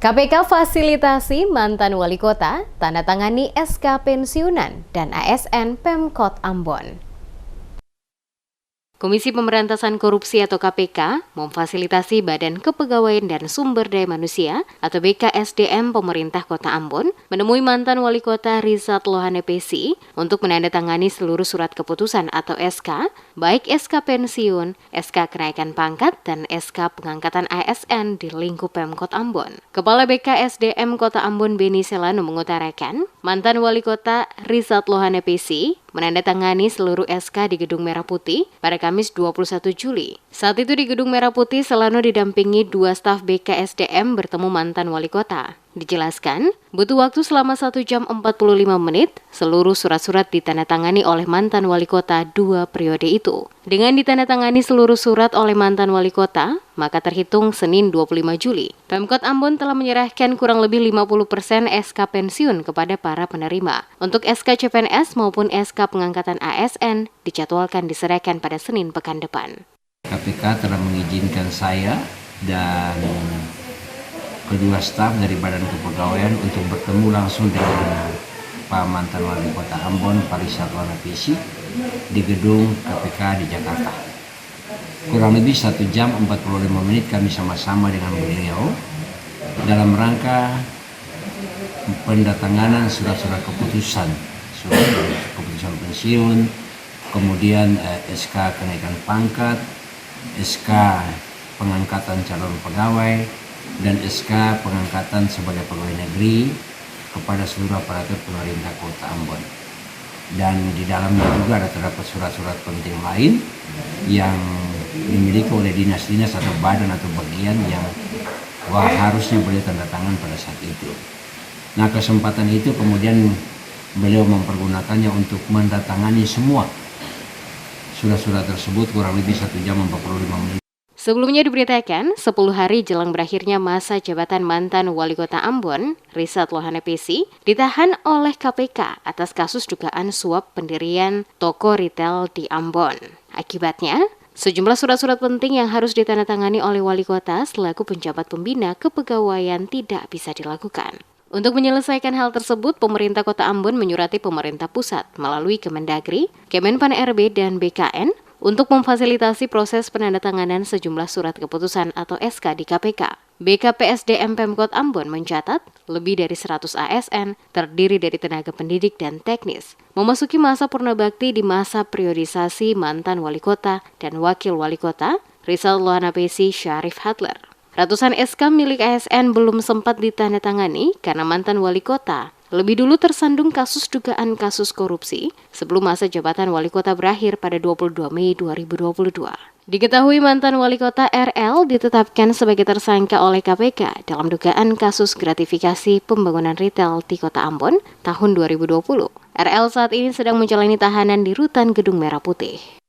KPK fasilitasi mantan wali kota, tanda tangani SK pensiunan dan ASN Pemkot Ambon. Komisi Pemberantasan Korupsi atau KPK memfasilitasi Badan Kepegawaian dan Sumber Daya Manusia atau BKSDM Pemerintah Kota Ambon menemui mantan wali kota Rizat Lohane Pesi untuk menandatangani seluruh surat keputusan atau SK, baik SK pensiun, SK kenaikan pangkat, dan SK pengangkatan ASN di lingkup Pemkot Ambon. Kepala BKSDM Kota Ambon Beni Selano mengutarakan, mantan wali kota Rizat Lohane Pesi menandatangani seluruh SK di Gedung Merah Putih pada Kamis 21 Juli. Saat itu di Gedung Merah Putih, Selano didampingi 2 staf BKSDM bertemu mantan wali kota. Dijelaskan, butuh waktu selama 1 jam 45 menit, seluruh surat-surat ditandatangani oleh mantan wali kota 2 periode itu. Dengan ditandatangani seluruh surat oleh mantan wali kota, maka terhitung Senin 25 Juli, Pemkot Ambon telah menyerahkan kurang lebih 50% SK pensiun kepada para penerima. Untuk SK CPNS maupun SK pengangkatan ASN dijadwalkan diserahkan pada Senin pekan depan. KPK telah mengizinkan saya dan kedua staf dari Badan Kepegawaian untuk bertemu langsung dengan Pak mantan wali kota Ambon, Pak Rizat Lohane Pesi, di gedung KPK di Jakarta. Kurang lebih 1 jam 45 menit kami sama-sama dengan beliau dalam rangka pendatanganan surat-surat keputusan, surat keputusan pensiun, kemudian SK kenaikan pangkat, SK pengangkatan calon pegawai, dan SK pengangkatan sebagai pegawai negeri kepada seluruh aparatur pemerintah Kota Ambon. Dan di dalamnya juga ada terdapat surat-surat penting lain yang dimiliki oleh dinas-dinas atau badan atau bagian yang harusnya beliau tanda tangan pada saat itu. Nah, kesempatan itu kemudian beliau mempergunakannya untuk mendatangani semua surat-surat tersebut kurang lebih 1 jam 45 menit. Sebelumnya diberitakan, 10 hari jelang berakhirnya masa jabatan mantan wali kota Ambon, Rizat Lohane Pesi, ditahan oleh KPK atas kasus dugaan suap pendirian toko retail di Ambon. Akibatnya, sejumlah surat-surat penting yang harus ditandatangani oleh wali kota selaku penjabat pembina kepegawaian tidak bisa dilakukan. Untuk menyelesaikan hal tersebut, pemerintah Kota Ambon menyurati pemerintah pusat melalui Kemendagri, Kemenpan RB, dan BKN untuk memfasilitasi proses penandatanganan sejumlah surat keputusan atau SK di KPK. BKPSDM Pemkot Ambon mencatat lebih dari 100 ASN terdiri dari tenaga pendidik dan teknis memasuki masa purnabakti di masa periodisasi mantan wali kota dan wakil wali kota Rizat Lohane Pesi Syarif Hadler. Ratusan SK milik ASN belum sempat ditandatangani karena mantan wali kota lebih dulu tersandung kasus dugaan kasus korupsi sebelum masa jabatan wali kota berakhir pada 22 Mei 2022. Diketahui mantan wali kota RL ditetapkan sebagai tersangka oleh KPK dalam dugaan kasus gratifikasi pembangunan retail di Kota Ambon tahun 2020. RL saat ini sedang menjalani tahanan di Rutan Gedung Merah Putih.